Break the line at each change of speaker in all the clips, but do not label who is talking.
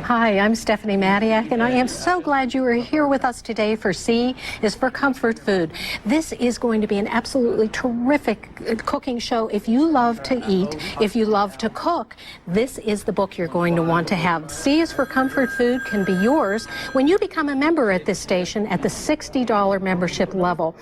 Hi, I'm Stephanie Madiak, and I am so glad you are here with us today for C is for Comfort Food. This is going to be an absolutely terrific cooking show. If you love to eat, if you love to cook, this is the book you're going to want to have. C is for Comfort Food can be yours when you become a member at this station at the $60 membership level.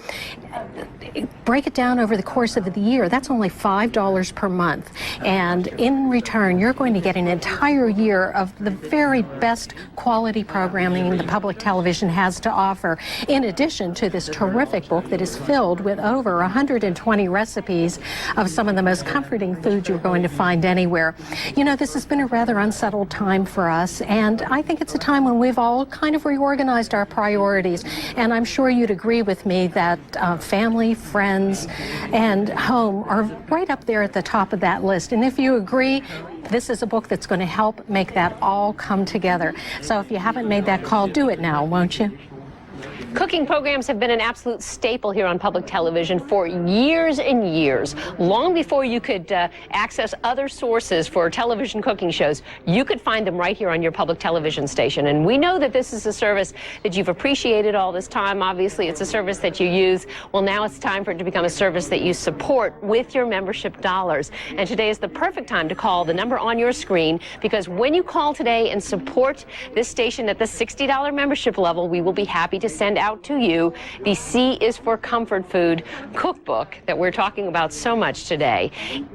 Break it down over the course of the year. That's only $5 per month. And in return, you're going to get an entire year of the very best quality programming the public television has to offer, in addition to this terrific book that is filled with over 120 recipes of some of the most comforting foods you're going to find anywhere. You know, this has been a rather unsettled time for us, and I think it's a time when we've all kind of reorganized our priorities. And I'm sure you'd agree with me that family, friends, and home are right up there at the top of that list. And if you agree, this is a book that's going to help make that all come together. So if you haven't made that call, do it now, won't you?
Cooking programs have been an absolute staple here on public television for years and years. Long before you could access other sources for television cooking shows, you could find them right here on your public television station. And we know that this is a service that you've appreciated all this time. Obviously, it's a service that you use. Well, now it's time for it to become a service that you support with your membership dollars. And today is the perfect time to call the number on your screen, because when you call today and support this station at the $60 membership level, we will be happy to send out to you the C is for Comfort Food cookbook that we're talking about so much today.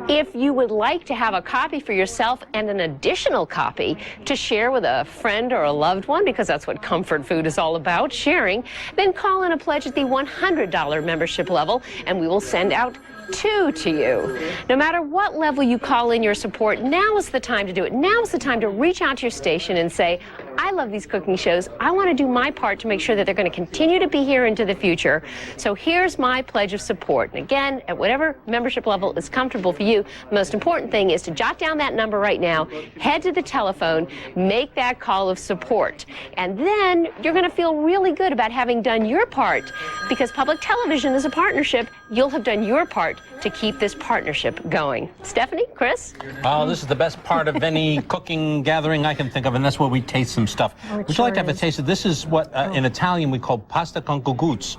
If you would like to have a copy for yourself and an additional copy to share with a friend or a loved one, because that's what comfort food is all about, sharing, then call in a pledge at the $100 membership level and we will send out 2 to you. No matter what level you call in your support, now is the time to do it. Now is the time to reach out to your station and say, I love these cooking shows. I want to do my part to make sure that they're going to continue to be here into the future. So here's my pledge of support. And again, at whatever membership level is comfortable for you, the most important thing is to jot down that number right now, head to the telephone, make that call of support. And then you're going to feel really good about having done your part, because public television is a partnership. You'll have done your part to keep this partnership going. Stephanie, Chris?
Oh, this is the best part of any cooking gathering I can think of, and that's where we taste some stuff. Would you like to have a taste of this? Is what in Italian we call pasta con cuguzzi,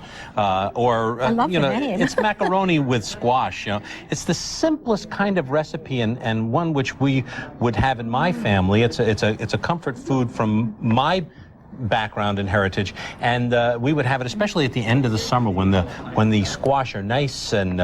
or you know, it's macaroni with squash. You know, it's the simplest kind of recipe, and one which we would have in my family. It's a comfort food from my background and heritage, and we would have it especially at the end of the summer when the squash are nice and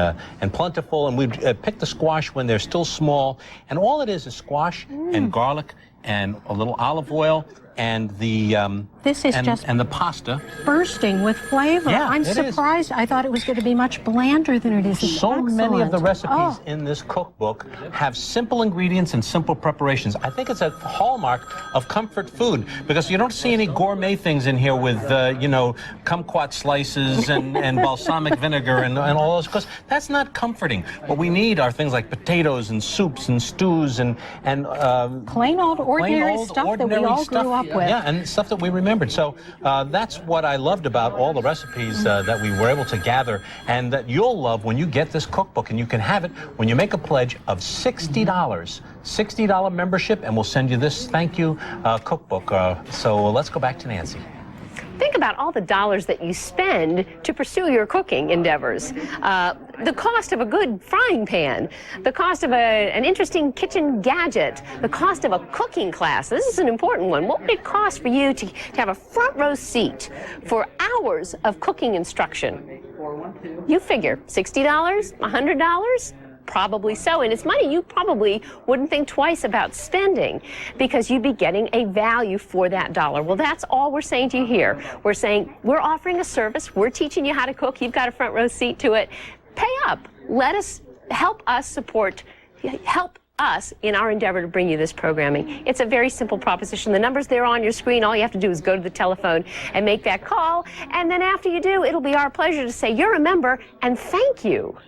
plentiful, and we'd pick the squash when they're still small, and all it is squash and garlic and a little olive oil and the
this is just
and the pasta
bursting with flavor.
Yeah,
I'm surprised. I thought it was going to be much blander than it is. It's
so
excellent.
Many of the recipes in this cookbook have simple ingredients and simple preparations. I think it's a hallmark of comfort food, because you don't see any gourmet things in here with you know, kumquat slices and balsamic vinegar and all those, because that's not comforting. What we need are things like potatoes and soups and stews and
plain old ordinary stuff that we all grew up with.
Yeah, and stuff that we remembered. So that's what I loved about all the recipes that we were able to gather, and that you'll love when you get this cookbook, and you can have it when you make a pledge of $60. $60 membership, and we'll send you this thank you cookbook. So let's go back to Nancy.
Think about all the dollars that you spend to pursue your cooking endeavors. The cost of a good frying pan, the cost of an interesting kitchen gadget, the cost of a cooking class. This is an important one. What would it cost for you to have a front row seat for hours of cooking instruction? You figure $60, $100? Probably so, and it's money you probably wouldn't think twice about spending, because you'd be getting a value for that dollar. Well, that's all we're saying to you here. We're saying we're offering a service, we're teaching you how to cook, you've got a front row seat to it. Pay up. Let us help us in our endeavor to bring you this programming. It's a very simple proposition. The number's there on your screen. All you have to do is go to the telephone and make that call, and then after you do, it'll be our pleasure to say you're a member and thank you.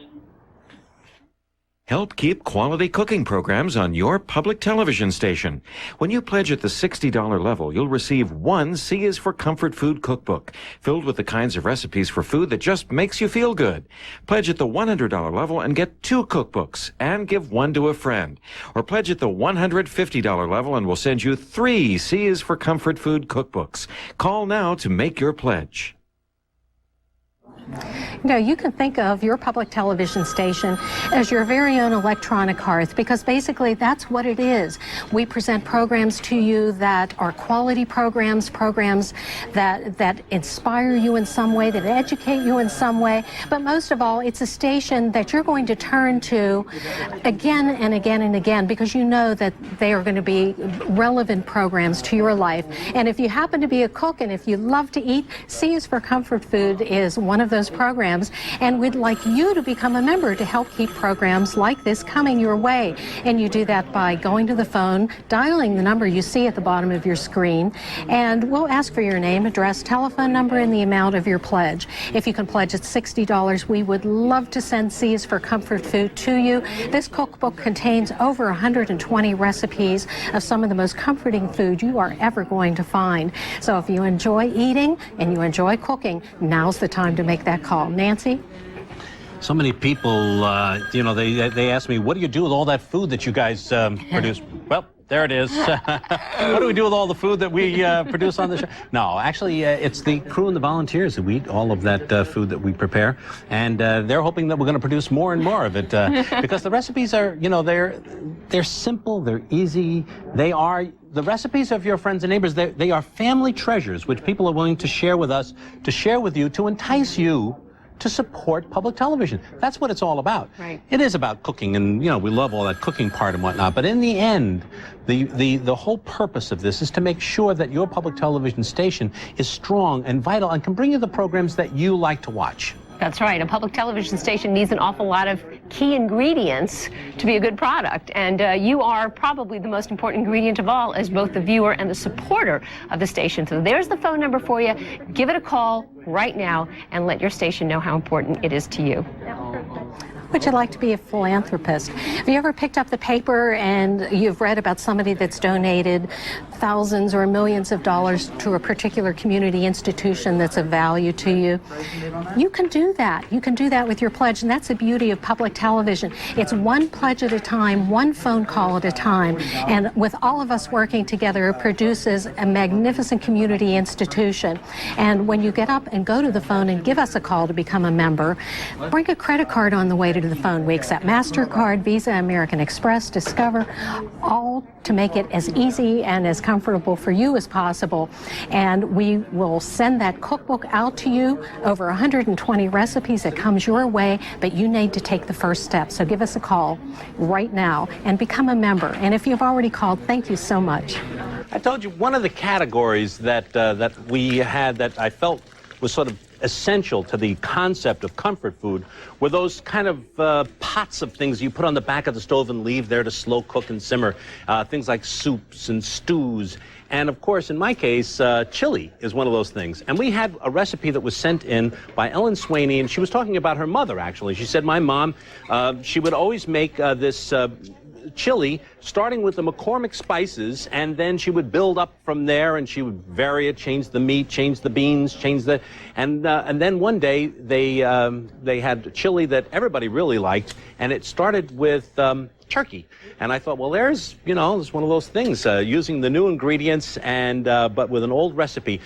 Help keep quality cooking programs on your public television station. When you pledge at the $60 level, you'll receive one C is for Comfort Food cookbook, filled with the kinds of recipes for food that just makes you feel good. Pledge at the $100 level and get 2 cookbooks and give one to a friend. Or pledge at the $150 level and we'll send you 3 C is for Comfort Food cookbooks. Call now to make your pledge.
You know, you can think of your public television station as your very own electronic hearth, because basically that's what it is. We present programs to you that are quality programs, that inspire you in some way, that educate you in some way, but most of all, it's a station that you're going to turn to again and again and again, because you know that they are going to be relevant programs to your life. And if you happen to be a cook and if you love to eat, C is for Comfort Food is one of those programs, and we'd like you to become a member to help keep programs like this coming your way. And you do that by going to the phone, dialing the number you see at the bottom of your screen, and we'll ask for your name, address, telephone number, and the amount of your pledge. If you can pledge at $60, we would love to send C is for Comfort Food to you. This cookbook contains over 120 recipes of some of the most comforting food you are ever going to find. So if you enjoy eating and you enjoy cooking, now's the time to make that call. Nancy?
So many people, you know, they ask me, what do you do with all that food that you guys produce? Well, there it is. What do we do with all the food that we produce on the show? No, actually, it's the crew and the volunteers who eat all of that food that we prepare, and they're hoping that we're going to produce more and more of it, because the recipes are, you know, they're simple, they're easy, they are the recipes of your friends and neighbors. They are family treasures, which people are willing to share with us, to share with you, to entice you to support public television. That's what it's all about.
Right.
It is about cooking, and you know, we love all that cooking part and whatnot, but in the end, the whole purpose of this is to make sure that your public television station is strong and vital and can bring you the programs that you like to watch.
That's right. A public television station needs an awful lot of key ingredients to be a good product. And you are probably the most important ingredient of all as both the viewer and the supporter of the station. So there's the phone number for you. Give it a call right now and let your station know how important it is to you.
Would you like to be a philanthropist? Have you ever picked up the paper and you've read about somebody that's donated thousands or millions of dollars to a particular community institution that's of value to you? You can do that. You can do that with your pledge, and that's the beauty of public television. It's one pledge at a time, one phone call at a time, and with all of us working together, it produces a magnificent community institution. And when you get up and go to the phone and give us a call to become a member, bring a credit card on the way to the phone. We accept MasterCard, Visa, American Express, Discover, all to make it as easy and as comfortable for you as possible. And we will send that cookbook out to you, over 120 recipes. It comes your way, but you need to take the first step. So give us a call right now and become a member. And if you've already called, thank you so much.
I told you one of the categories that we had that I felt was sort of essential to the concept of comfort food were those kind of pots of things you put on the back of the stove and leave there to slow cook and simmer. Things like soups and stews. And of course, in my case, chili is one of those things. And we had a recipe that was sent in by Ellen Swaney, and she was talking about her mother, actually. She said, my mom, she would always make this chili, starting with the McCormick spices, and then she would build up from there, and she would vary it, change the meat, change the beans, change the, and then one day they had chili that everybody really liked, and it started with turkey. And I thought, well, there's one of those things, using the new ingredients and but with an old recipe.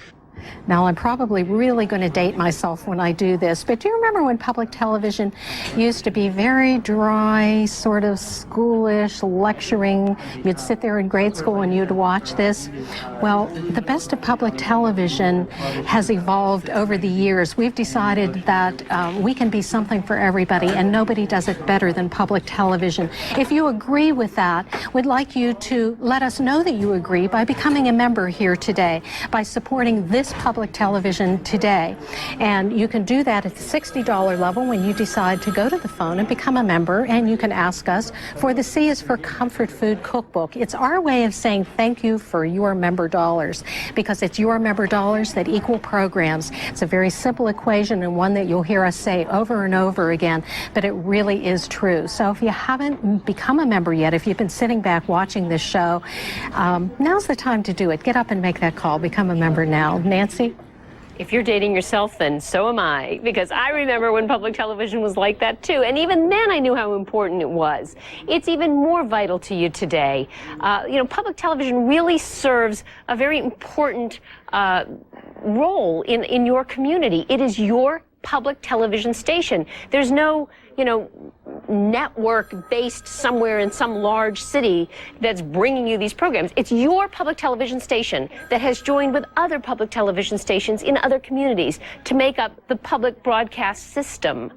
Now, I'm probably really going to date myself when I do this, but do you remember when public television used to be very dry, sort of schoolish, lecturing? You'd sit there in grade school and you'd watch this. Well, the best of public television has evolved over the years. We've decided that we can be something for everybody, and nobody does it better than public television. If you agree with that, we'd like you to let us know that you agree by becoming a member here today, by supporting this this public television today. And you can do that at the $60 level when you decide to go to the phone and become a member, and you can ask us for the C is for Comfort Food Cookbook. It's our way of saying thank you for your member dollars, because it's your member dollars that equal programs. It's a very simple equation, and one that you'll hear us say over and over again, but it really is true. So if you haven't become a member yet, if you've been sitting back watching this show, now's the time to do it. Get up and make that call. Become a member now. Nancy?
If you're dating yourself, then so am I, because I remember when public television was like that too, and even then I knew how important it was. It's even more vital to you today. Public television really serves a very important role in your community. It is your public television station. There's no, network based somewhere in some large city that's bringing you these programs. It's your public television station that has joined with other public television stations in other communities to make up the public broadcast system.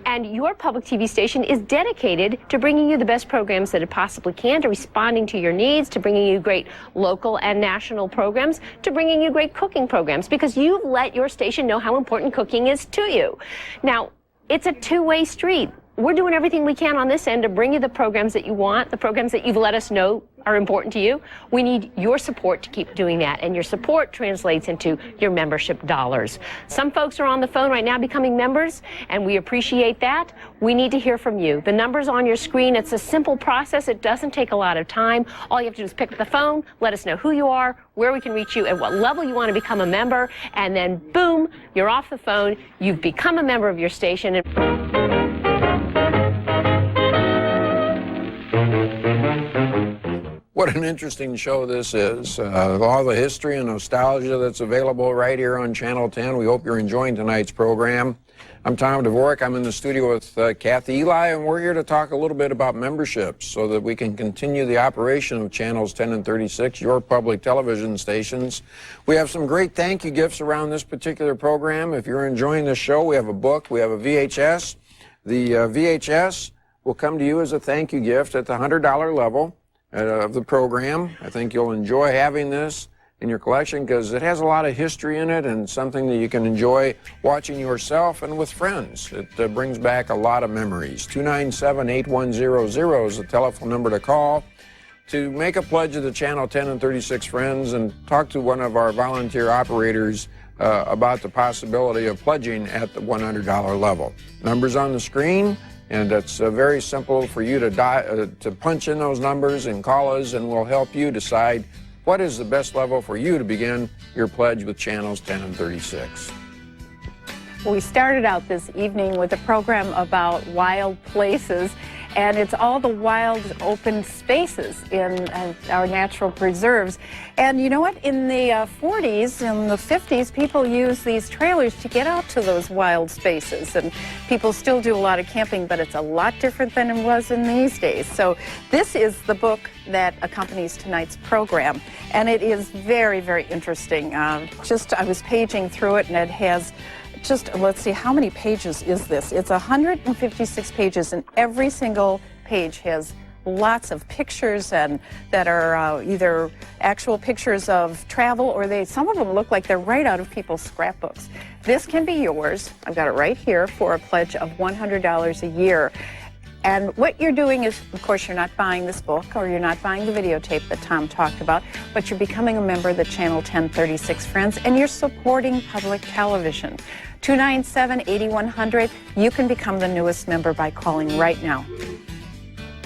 And your public TV station is dedicated to bringing you the best programs that it possibly can, to responding to your needs, to bringing you great local and national programs, to bringing you great cooking programs, because you've let your station know how important cooking is to you. Now, it's a two-way street. We're doing everything we can on this end to bring you the programs that you want, the programs that you've let us know are important to you. We need your support to keep doing that, and your support translates into your membership dollars. Some folks are on the phone right now becoming members, and we appreciate that. We need to hear from you. The number's on your screen. It's a simple process. It doesn't take a lot of time. All you have to do is pick up the phone, let us know who you are, where we can reach you, at what level you want to become a member, and then boom, you're off the phone. You've become a member of your station.
What an interesting show this is. All the history and nostalgia that's available right here on Channel 10. We hope you're enjoying tonight's program. I'm Tom Dvorak. I'm in the studio with Kathy Eli, and we're here to talk a little bit about memberships so that we can continue the operation of Channels 10 and 36, your public television stations. We have some great thank you gifts around this particular program. If you're enjoying this show, we have a book, we have a VHS. The VHS will come to you as a thank you gift at the $100 level of the program. I think you'll enjoy having this in your collection because it has a lot of history in it and something that you can enjoy watching yourself and with friends. It brings back a lot of memories. 297-8100 is the telephone number to call to make a pledge to the Channel 10 and 36 friends and talk to one of our volunteer operators about the possibility of pledging at the $100 level. Numbers on the screen. And it's very simple for you to punch in those numbers and call us, and we'll help you decide what is the best level for you to begin your pledge with Channels 10 and 36.
We started out this evening with a program about wild places, and it's all the wild open spaces in our natural preserves. And you know what? In the 40s and the 50s, people used these trailers to get out to those wild spaces. And people still do a lot of camping, but it's a lot different than it was in these days. So this is the book that accompanies tonight's program. And it is very, very interesting. I was paging through it, and it has let's see, how many pages is this? It's 156 pages, and every single page has lots of pictures and that are either actual pictures of travel, or some of them look like they're right out of people's scrapbooks. This can be yours. I've got it right here for a pledge of $100 a year. And what you're doing is, of course, you're not buying this book or you're not buying the videotape that Tom talked about, but you're becoming a member of the Channel 1036 Friends, and you're supporting public television. 297-8100. You can become the newest member by calling right now.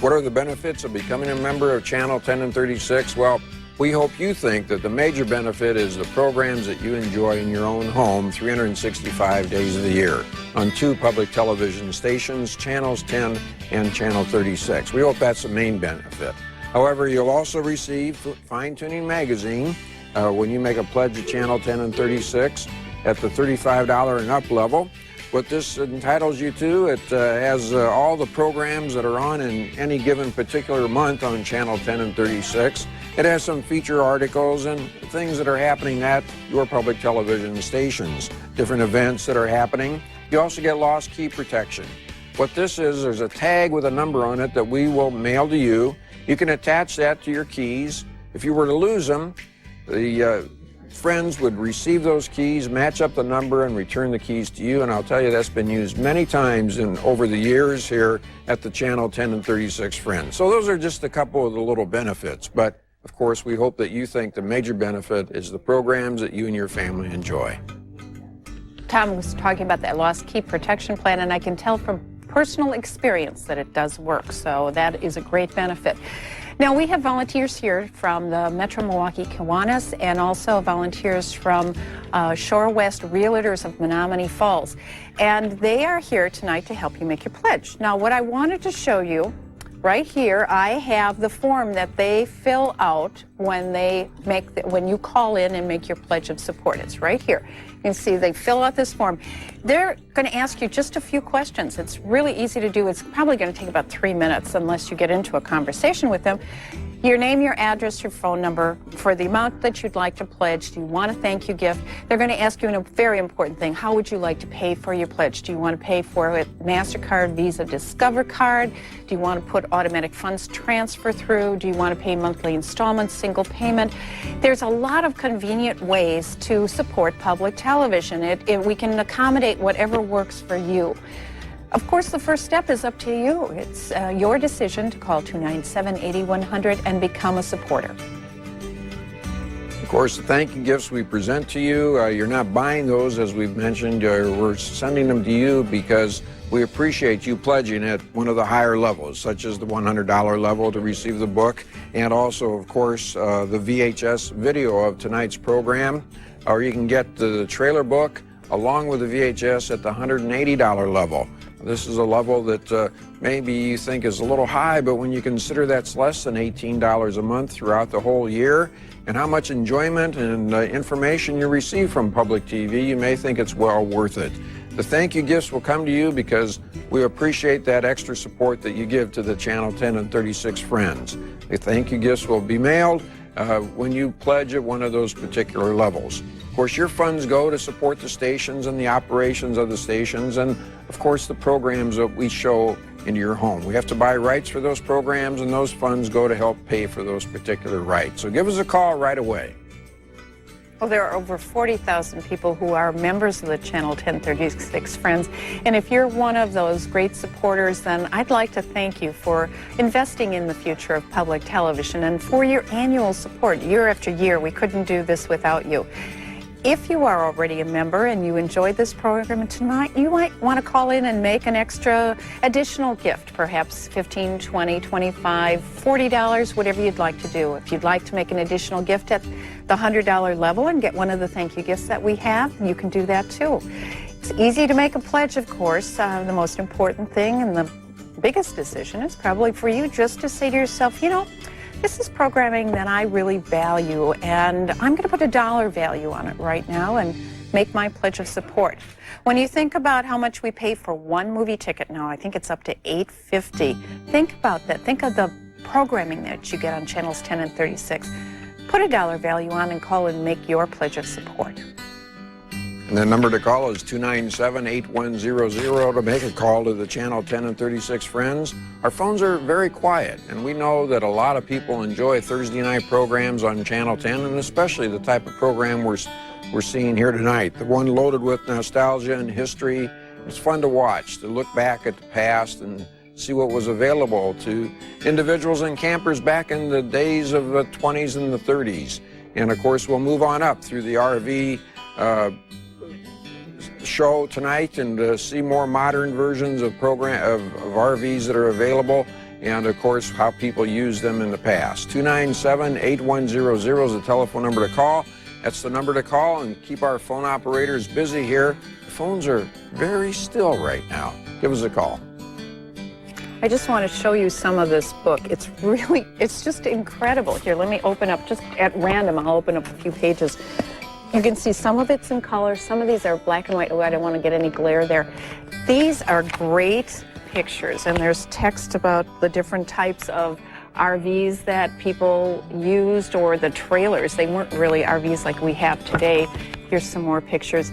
What are the benefits of becoming a member of Channel 10 and 36? Well, we hope you think that the major benefit is the programs that you enjoy in your own home 365 days of the year on two public television stations, Channels 10 and Channel 36. We hope that's the main benefit. However, you'll also receive Fine Tuning Magazine when you make a pledge to Channel 10 and 36 at the $35 and up level. What this entitles you to, it has all the programs that are on in any given particular month on Channel 10 and 36. It has some feature articles and things that are happening at your public television stations, different events that are happening. You also get lost key protection. What this is, there's a tag with a number on it that we will mail to you. You can attach that to your keys. If you were to lose them, the friends would receive those keys, match up the number, and return the keys to you. And I'll tell you, that's been used many times over the years here at the Channel 10 and 36 Friends. So those are just a couple of the little benefits. But, of course, we hope that you think the major benefit is the programs that you and your family enjoy.
Tom was talking about that lost key protection plan, and I can tell from personal experience that it does work. So that is a great benefit. Now, we have volunteers here from the Metro Milwaukee Kiwanis and also volunteers from Shore West Realtors of Menominee Falls. And they are here tonight to help you make your pledge. Now, what I wanted to show you right here, I have the form that they fill out when when you call in and make your pledge of support. It's right here. You can see they fill out this form. They're going to ask you just a few questions. It's really easy to do. It's probably going to take about 3 minutes unless you get into a conversation with them. Your name, your address, your phone number, for the amount that you'd like to pledge. Do you want a thank you gift? They're going to ask you a very important thing. How would you like to pay for your pledge? Do you want to pay for it MasterCard, Visa, Discover card? Do you want to put automatic funds transfer through? Do you want to pay monthly installments, single payment? There's a lot of convenient ways to support public television. We can accommodate whatever works for you. Of course, the first step is up to you. It's your decision to call 297-8100 and become a supporter.
Of course, the thank you gifts we present to you, you're not buying those, as we've mentioned. We're sending them to you because we appreciate you pledging at one of the higher levels, such as the $100 level to receive the book, and also, of course, the VHS video of tonight's program. Or you can get the trailer book along with the VHS at the $180 level. This is a level that maybe you think is a little high, but when you consider that's less than $18 a month throughout the whole year, and how much enjoyment and information you receive from public TV, you may think it's well worth it. The thank you gifts will come to you because we appreciate that extra support that you give to the Channel 10 and 36 Friends. The thank you gifts will be mailed when you pledge at one of those particular levels. Of course, your funds go to support the stations and the operations of the stations and, of course, the programs that we show into your home. We have to buy rights for those programs, and those funds go to help pay for those particular rights. So give us a call right away.
Well, there are over 40,000 people who are members of the Channel 1036 Friends. And if you're one of those great supporters, then I'd like to thank you for investing in the future of public television and for your annual support year after year. We couldn't do this without you. If you are already a member and you enjoyed this program tonight, you might want to call in and make an extra additional gift, perhaps $15, $20, $25, $40, whatever you'd like to do. If you'd like to make an additional gift at the $100 level and get one of the thank you gifts that we have, you can do that too. It's easy to make a pledge, of course. The most important thing and the biggest decision is probably for you just to say to yourself, you know, this is programming that I really value, and I'm going to put a dollar value on it right now and make my pledge of support. When you think about how much we pay for one movie ticket now, I think it's up to $8.50. Think about that. Think of the programming that you get on channels 10 and 36. Put a dollar value on and call and make your pledge of support.
And the number to call is 297-8100 to make a call to the Channel 10 and 36 Friends. Our phones are very quiet, and we know that a lot of people enjoy Thursday night programs on Channel 10, and especially the type of program we're seeing here tonight, the one loaded with nostalgia and history. It's fun to watch, to look back at the past and see what was available to individuals and campers back in the days of the 20s and the 30s. And, of course, we'll move on up through the RV show tonight and see more modern versions of RVs that are available, and of course how people use them in the past. 297-8100 is the telephone number to call. That's the number to call, and keep our phone operators busy here. The phones are very still right now. Give us a call.
I just want to show you some of this book. It's just incredible. Here, let me open up, just at random, I'll open up a few pages. You can see some of it's in color, some of these are black and white. Oh, I don't want to get any glare there. These are great pictures, and there's text about the different types of RVs that people used, or the trailers. They weren't really RVs like we have today. Here's some more pictures.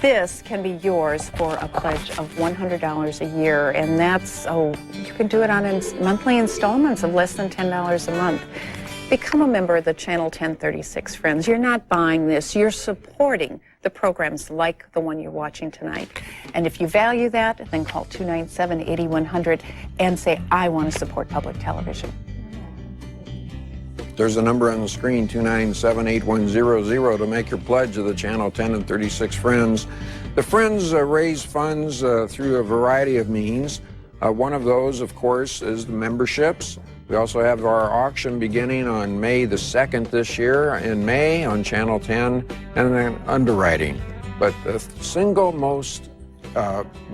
This can be yours for a pledge of $100 a year, and you can do it on monthly installments of less than $10 a month. become a member of the Channel 1036 Friends. You're not buying this, you're supporting the programs like the one you're watching tonight. And if you value that, then call 297-8100 and say, I want to support public television.
There's a number on the screen, 297-8100, to make your pledge to the Channel 10 and 36 Friends. The Friends raise funds through a variety of means. One of those, of course, is the memberships. We also have our auction beginning on May the 2nd this year, in May on Channel 10, and then underwriting. But the single most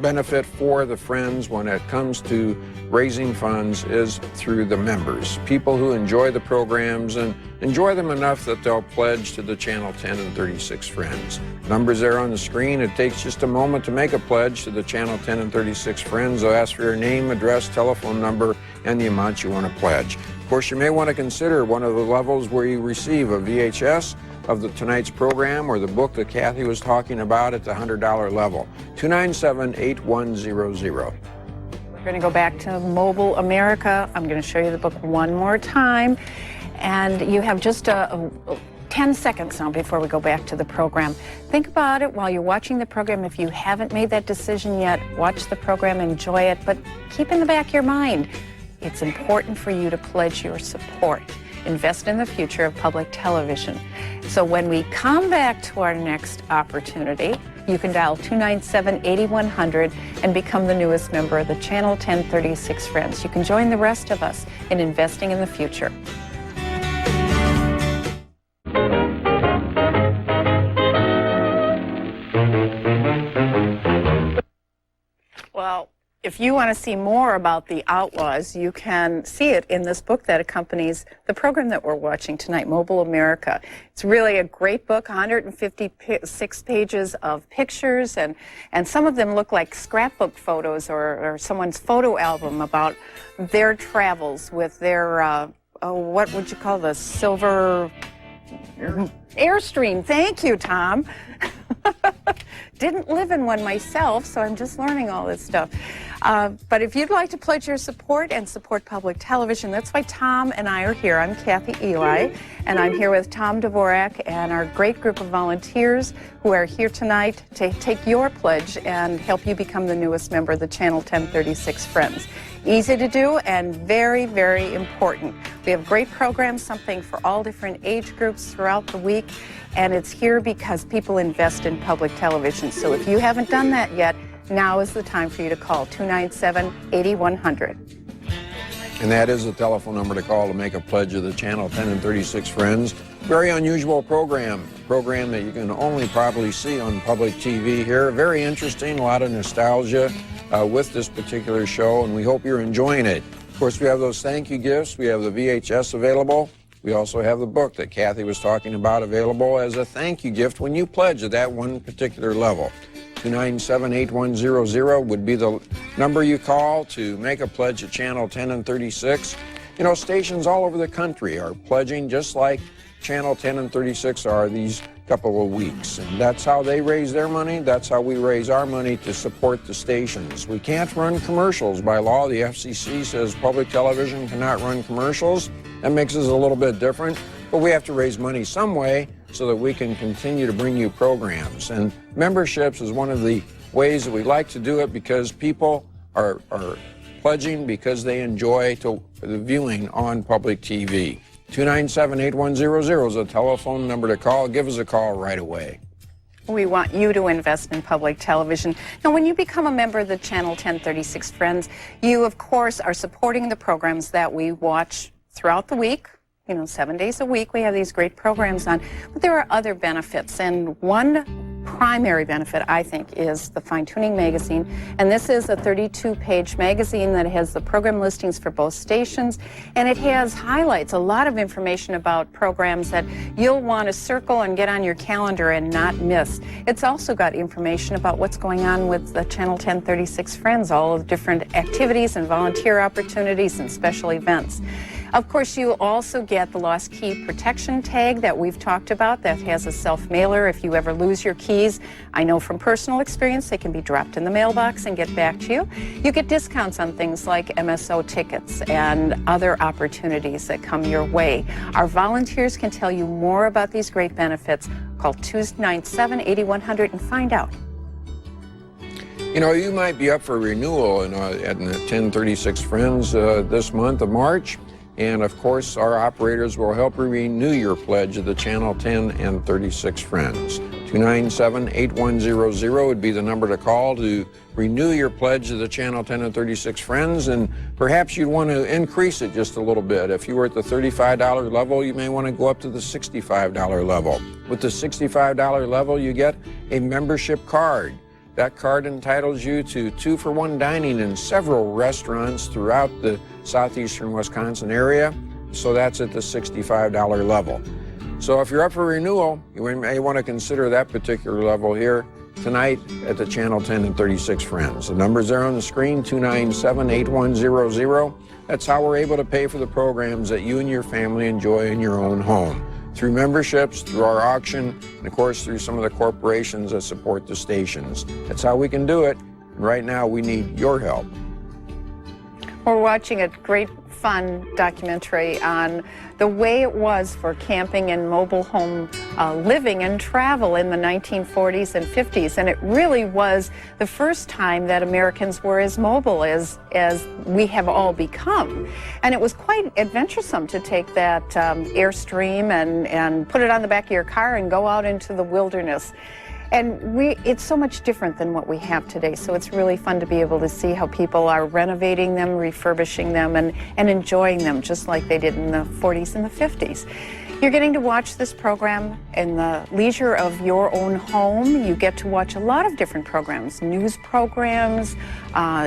benefit for the Friends when it comes to raising funds is through the members. People who enjoy the programs and enjoy them enough that they'll pledge to the Channel 10 and 36 Friends. Numbers there on the screen. It takes just a moment to make a pledge to the Channel 10 and 36 Friends. They'll ask for your name, address, telephone number, and the amount you want to pledge. Of course, you may want to consider one of the levels where you receive a VHS of tonight's program or the book that Kathy was talking about at the $100 level. 297-8100.
We're going to go back to Mobile America. I'm going to show you the book one more time. And you have just 10 seconds now before we go back to the program. Think about it while you're watching the program. If you haven't made that decision yet, watch the program, enjoy it, but keep in the back of your mind, it's important for you to pledge your support. Invest in the future of public television. So when we come back to our next opportunity, you can dial 297-8100 and become the newest member of the Channel 1036 Friends. You can join the rest of us in investing in the future. Well, if you want to see more about the Outlaws, you can see it in this book that accompanies the program that we're watching tonight, Mobile America. It's really a great book, 156 pages of pictures, and some of them look like scrapbook photos or someone's photo album about their travels with their, what would you call this, silver Airstream. Thank you, Tom. Didn't live in one myself, so I'm just learning all this stuff. But if you'd like to pledge your support and support public television, that's why Tom and I are here. I'm Kathy Eli, and I'm here with Tom Dvorak and our great group of volunteers who are here tonight to take your pledge and help you become the newest member of the Channel 1036 Friends. Easy to do and very, very important. We have great programs, something for all different age groups throughout the week, and it's here because people invest in public television. So if you haven't done that yet, now is the time for you to call 297-8100.
And that is the telephone number to call to make a pledge of the Channel 10 and 36 Friends. Very unusual program that you can only probably see on public TV here. Very interesting, a lot of nostalgia with this particular show, and we hope you're enjoying it. Of course, we have those thank you gifts. We have the VHS available. We also have the book that Kathy was talking about available as a thank you gift when you pledge at that one particular level. 297-8100 would be the number you call to make a pledge at Channel 10 and 36. You know, stations all over the country are pledging just like Channel 10 and 36 are these couple of weeks. And that's how they raise their money. That's how we raise our money to support the stations. We can't run commercials by law. The FCC says public television cannot run commercials. That makes us a little bit different. But we have to raise money some way so that we can continue to bring you programs. And memberships is one of the ways that we like to do it because people are pledging because they enjoy the viewing on public TV. 297-8100 is a telephone number to call. Give us a call right away.
We want you to invest in public television. Now, when you become a member of the Channel 1036 Friends, you, of course, are supporting the programs that we watch throughout the week. You know, 7 days a week, we have these great programs on. But there are other benefits, and one primary benefit, I think, is the Fine Tuning magazine. And this is a 32-page magazine that has the program listings for both stations, and it has highlights, a lot of information about programs that you'll want to circle and get on your calendar and not miss. It's also got information about what's going on with the Channel 1036 Friends, all of the different activities and volunteer opportunities and special events. Of course, you also get the lost key protection tag that we've talked about that has a self-mailer if you ever lose your keys. I know from personal experience they can be dropped in the mailbox and get back to you. You get discounts on things like MSO tickets and other opportunities that come your way. Our volunteers can tell you more about these great benefits. Call 297-8100 and find out.
You know, you might be up for renewal at 1036 Friends this month of March. And of course, our operators will help you renew your pledge of the Channel 10 and 36 Friends. 297-8100 would be the number to call to renew your pledge of the Channel 10 and 36 Friends. And perhaps you'd want to increase it just a little bit. If you were at the $35 level, you may want to go up to the $65 level. With the $65 level, you get a membership card. That card entitles you to 2-for-1 dining in several restaurants throughout the southeastern Wisconsin area. So that's at the $65 level. So if you're up for renewal, you may want to consider that particular level here tonight at the Channel 10 and 36 Friends. The number's there on the screen, 297-8100. That's how we're able to pay for the programs that you and your family enjoy in your own home. Through memberships, through our auction, and of course through some of the corporations that support the stations. That's how we can do it. And right now we need your help.
We're watching a great fun documentary on the way it was for camping and mobile home living and travel in the 1940s and 50s. And it really was the first time that Americans were as mobile as we have all become. And it was quite adventuresome to take that Airstream and put it on the back of your car and go out into the wilderness. And it's so much different than what we have today, so it's really fun to be able to see how people are renovating them, refurbishing them, and enjoying them just like they did in the 40s and the 50s. You're getting to watch this program in the leisure of your own home. You get to watch a lot of different programs, news programs,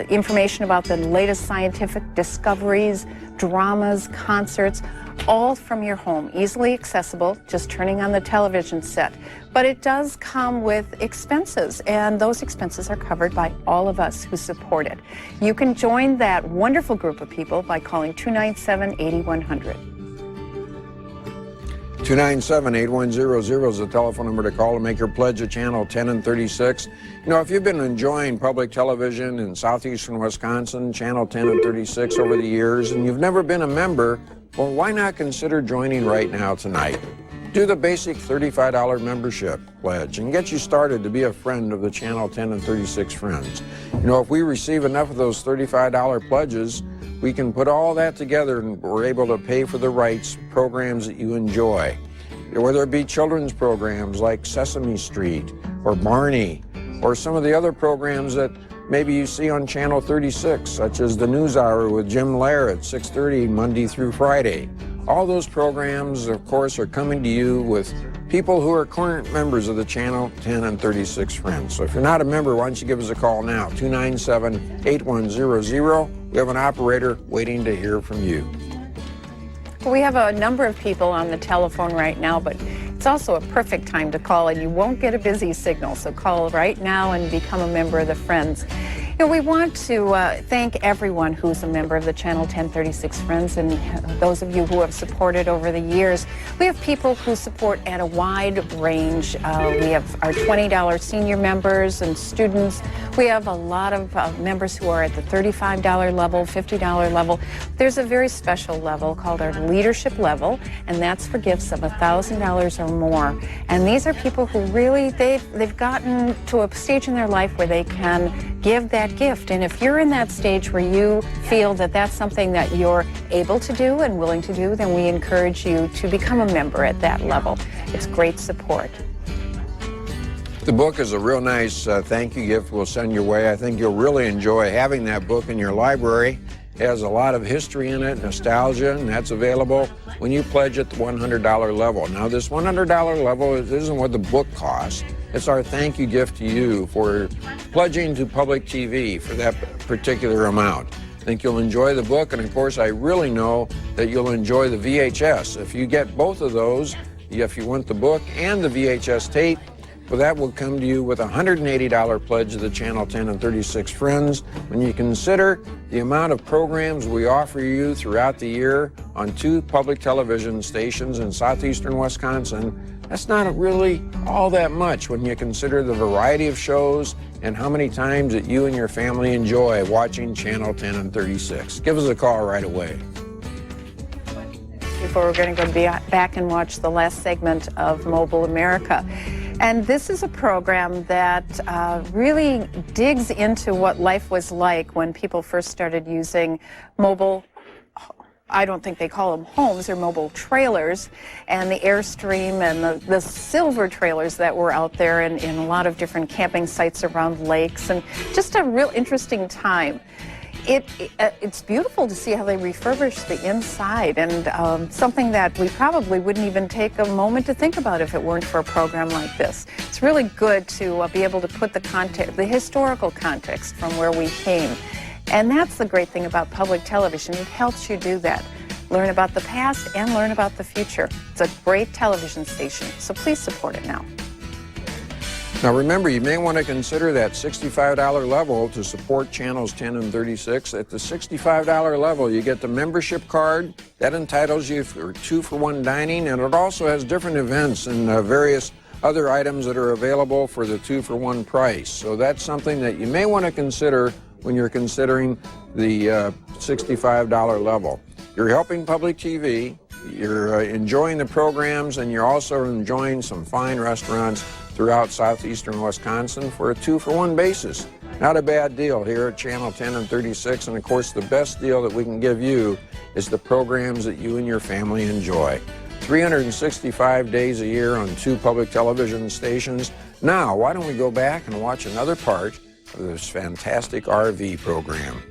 information about the latest scientific discoveries, dramas, concerts, all from your home, easily accessible, just turning on the television set. But it does come with expenses, and those expenses are covered by all of us who support it. You can join that wonderful group of people by calling 297-8100.
297-8100 is the telephone number to call to make your pledge of Channel 10 and 36. You know, if you've been enjoying public television in southeastern Wisconsin, Channel 10 and 36 over the years, and you've never been a member, well, why not consider joining right now tonight? Do the basic $35 membership pledge and get you started to be a friend of the Channel 10 and 36 Friends. You know, if we receive enough of those $35 pledges, we can put all that together and we're able to pay for the rights programs that you enjoy. Whether it be children's programs like Sesame Street or Barney, or some of the other programs that maybe you see on Channel 36, such as the News Hour with Jim Lair at 6:30 Monday through Friday. All those programs, of course, are coming to you with people who are current members of the Channel 10 and 36 Friends. So if you're not a member, why don't you give us a call now, 297-8100. We have an operator waiting to hear from you.
We have a number of people on the telephone right now, but it's also a perfect time to call, and you won't get a busy signal. So call right now and become a member of the Friends. You know, we want to thank everyone who's a member of the Channel 1036 Friends and those of you who have supported over the years. We have people who support at a wide range. We have our $20 senior members and students. We have a lot of members who are at the $35 level, $50 level. There's a very special level called our leadership level, and that's for gifts of $1,000 or more. And these are people who really, they've gotten to a stage in their life where they can give that gift. And if you're in that stage where you feel that that's something that you're able to do and willing to do, then we encourage you to become a member at that level. It's great support.
The book is a real nice thank you gift we'll send your way. I think you'll really enjoy having that book in your library. It has a lot of history in it, nostalgia, and that's available when you pledge at the $100 level. Now, this $100 level isn't what the book costs. It's our thank you gift to you for pledging to public TV for that particular amount. I think you'll enjoy the book, and of course, I really know that you'll enjoy the VHS. If you get both of those, if you want the book and the VHS tape, Well, that will come to you with a $180 pledge of the Channel 10 and 36 Friends. When you consider the amount of programs we offer you throughout the year on 2 public television stations in southeastern Wisconsin, that's not really all that much when you consider the variety of shows and how many times that you and your family enjoy watching Channel 10 and 36. Give us a call right away.
Before we're going to go back and watch the last segment of Mobile America. And this is a program that really digs into what life was like when people first started using mobile, I don't think they call them homes, they're mobile trailers, and the Airstream and the silver trailers that were out there in a lot of different camping sites around lakes, and just a real interesting time. It's beautiful to see how they refurbish the inside, and something that we probably wouldn't even take a moment to think about if it weren't for a program like this. It's really good to be able to put the historical context from where we came. And that's the great thing about public television. It helps you do that. Learn about the past and learn about the future. It's a great television station, so please support it now.
Now remember, you may want to consider that $65 level to support channels 10 and 36. At the $65 level, you get the membership card. That entitles you for 2-for-1 dining, and it also has different events and various other items that are available for the 2-for-1 price. So that's something that you may want to consider when you're considering the $65 level. You're helping public TV, you're enjoying the programs, and you're also enjoying some fine restaurants throughout southeastern Wisconsin for a 2-for-1 basis. Not a bad deal here at Channel 10 and 36, and of course the best deal that we can give you is the programs that you and your family enjoy. 365 days a year on 2 public television stations. Now, why don't we go back and watch another part of this fantastic RV program.